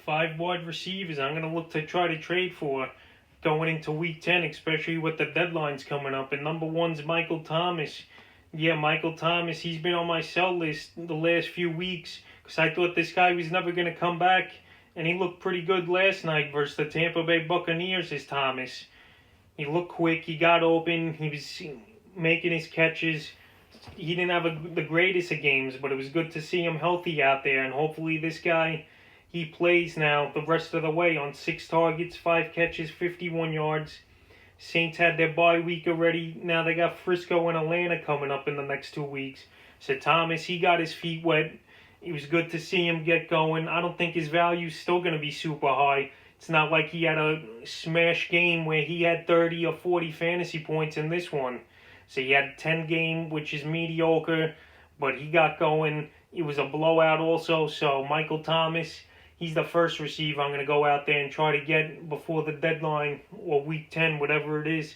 5 wide receivers I'm going to look to try to trade for going into week 10, especially with the deadlines coming up. And number one's Michael Thomas. Yeah, Michael Thomas, he's been on my sell list the last few weeks because I thought this guy was never going to come back. And he looked pretty good last night versus the Tampa Bay Buccaneers, is Thomas. He looked quick, he got open, he was making his catches. He didn't have the greatest of games, but it was good to see him healthy out there. And hopefully this guy, he plays now the rest of the way on 6 targets, 5 catches, 51 yards. Saints had their bye week already. Now they got Frisco and Atlanta coming up in the next 2 weeks. So Thomas, he got his feet wet. It was good to see him get going. I don't think his value's still going to be super high. It's not like he had a smash game where he had 30 or 40 fantasy points in this one. So he had a 10 game, which is mediocre, but he got going. It was a blowout also. So Michael Thomas, he's the first receiver I'm going to go out there and try to get before the deadline or week 10, whatever it is.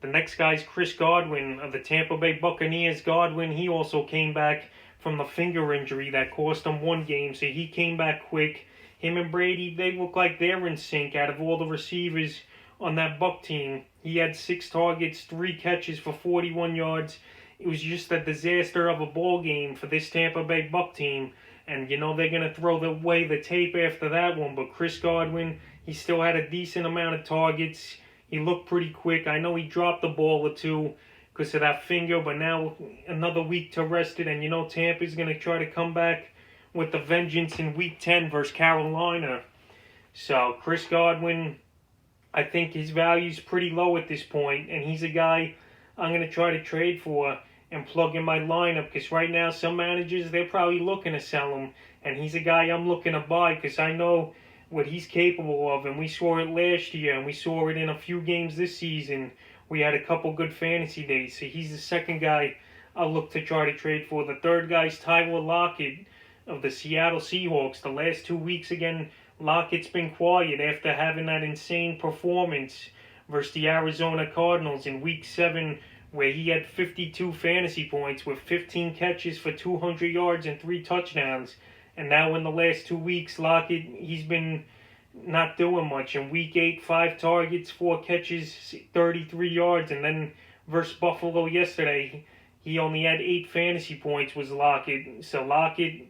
The next guy's Chris Godwin of the Tampa Bay Buccaneers. Godwin, he also came back from the finger injury that cost him 1 game, so he came back quick. Him and Brady, they look like they're in sync out of all the receivers on that Buck team. He had 6 targets, 3 catches for 41 yards. It was just a disaster of a ball game for this Tampa Bay Buck team. And, you know, they're going to throw away the tape after that one. But Chris Godwin, he still had a decent amount of targets. He looked pretty quick. I know he dropped the ball or two because of that finger, but now another week to rest it. And, you know, Tampa's going to try to come back with the vengeance in week 10 versus Carolina. So, Chris Godwin, I think his value's pretty low at this point, and he's a guy I'm going to try to trade for and plug in my lineup, because right now some managers, they're probably looking to sell him, and he's a guy I'm looking to buy because I know what he's capable of, and we saw it last year, and we saw it in a few games this season. We had a couple good fantasy days, so he's the second guy I'll look to try to trade for. The third guy's Tyler Lockett of the Seattle Seahawks. The last 2 weeks, again, Lockett's been quiet after having that insane performance versus the Arizona Cardinals in Week 7, where he had 52 fantasy points with 15 catches for 200 yards and 3 touchdowns. And now in the last 2 weeks, Lockett, he's been not doing much. In Week 8, 5 targets, 4 catches, 33 yards. And then versus Buffalo yesterday, he only had 8 fantasy points, was Lockett. So Lockett,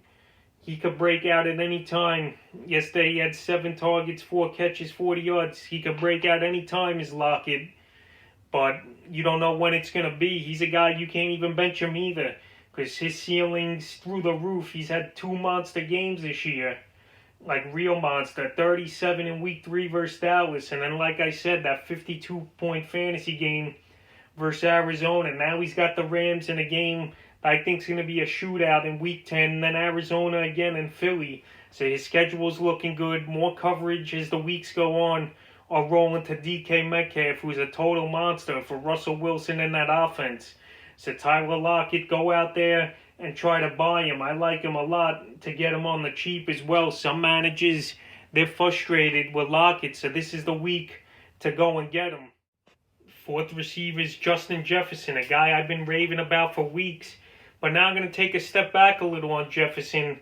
he could break out at any time. Yesterday he had 7 targets, 4 catches, 40 yards. He could break out any time as Lockett. But you don't know when it's going to be. He's a guy you can't even bench him either, because his ceiling's through the roof. He's had 2 monster games this year. Like real monster. 37 in Week 3 versus Dallas. And then, like I said, that 52-point fantasy game versus Arizona. Now he's got the Rams in a game I think is going to be a shootout in Week 10, and then Arizona again and Philly. So his schedule's looking good. More coverage as the weeks go on are rolling to DK Metcalf, who's a total monster for Russell Wilson in that offense. So Tyler Lockett, go out there and try to buy him. I like him a lot to get him on the cheap as well. Some managers, they're frustrated with Lockett, so this is the week to go and get him. Fourth receiver is Justin Jefferson, a guy I've been raving about for weeks. But now I'm going to take a step back a little on Jefferson.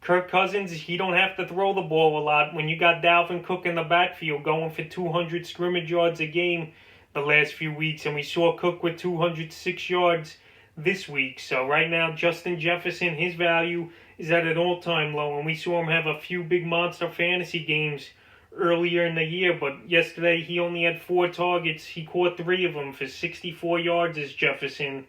Kirk Cousins, he don't have to throw the ball a lot. When you got Dalvin Cook in the backfield going for 200 scrimmage yards a game the last few weeks, and we saw Cook with 206 yards this week. So right now, Justin Jefferson, his value is at an all-time low, and we saw him have a few big monster fantasy games earlier in the year, but yesterday he only had 4 targets. He caught 3 of them for 64 yards as Jefferson.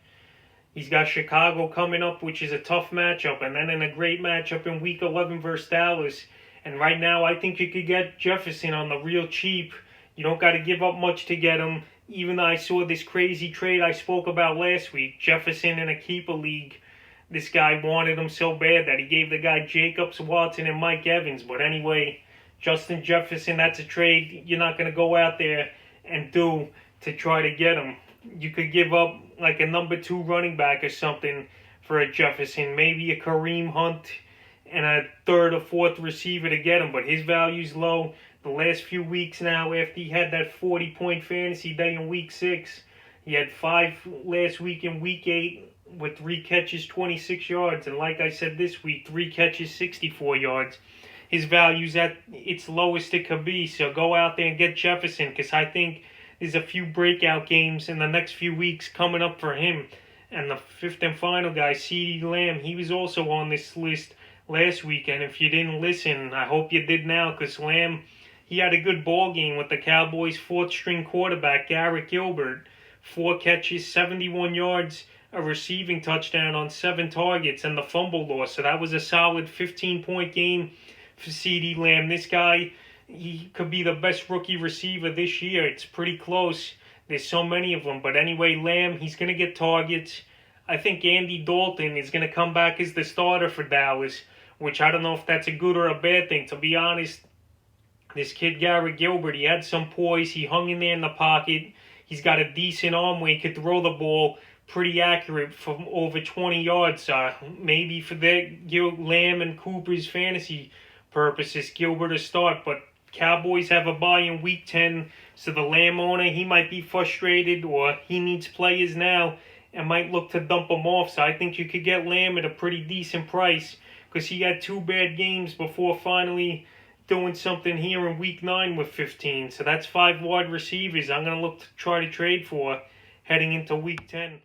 He's got Chicago coming up, which is a tough matchup, and then in a great matchup in Week 11 versus Dallas. And right now, I think you could get Jefferson on the real cheap. You don't got to give up much to get him. Even though I saw this crazy trade I spoke about last week, Jefferson in a keeper league. This guy wanted him so bad that he gave the guy Jacobs, Watson, and Mike Evans. But anyway, Justin Jefferson, that's a trade you're not going to go out there and do to try to get him. You could give up like a number 2 running back or something for a Jefferson, maybe a Kareem Hunt and a 3rd or 4th receiver to get him, but his value's low. The last few weeks now, after he had that 40-point fantasy day in Week 6, he had 5 last week in Week 8 with 3 catches, 26 yards, and like I said this week, 3 catches, 64 yards. his value's at its lowest it could be. So go out there and get Jefferson, because I think there's a few breakout games in the next few weeks coming up for him. And the fifth and final guy, CeeDee Lamb, he was also on this list last week. And if you didn't listen, I hope you did now, because Lamb, he had a good ball game with the Cowboys' fourth-string quarterback, Garrett Gilbert. 4 catches, 71 yards, a receiving touchdown on 7 targets, and the fumble loss. So that was a solid 15-point game for CeeDee Lamb. This guy, he could be the best rookie receiver this year. It's pretty close. There's so many of them. But anyway, Lamb, he's going to get targets. I think Andy Dalton is going to come back as the starter for Dallas, which I don't know if that's a good or a bad thing. To be honest, this kid Garrett Gilbert, he had some poise. He hung in there in the pocket. He's got a decent arm where he could throw the ball pretty accurate from over 20 yards. Maybe for the Lamb and Cooper's fantasy purposes, Gilbert to start. But Cowboys have a bye in Week 10, so the Lamb owner, he might be frustrated, or he needs players now and might look to dump them off. So I think you could get Lamb at a pretty decent price, because he had 2 bad games before finally doing something here in Week 9 with 15. So that's 5 wide receivers I'm going to look to try to trade for heading into Week 10.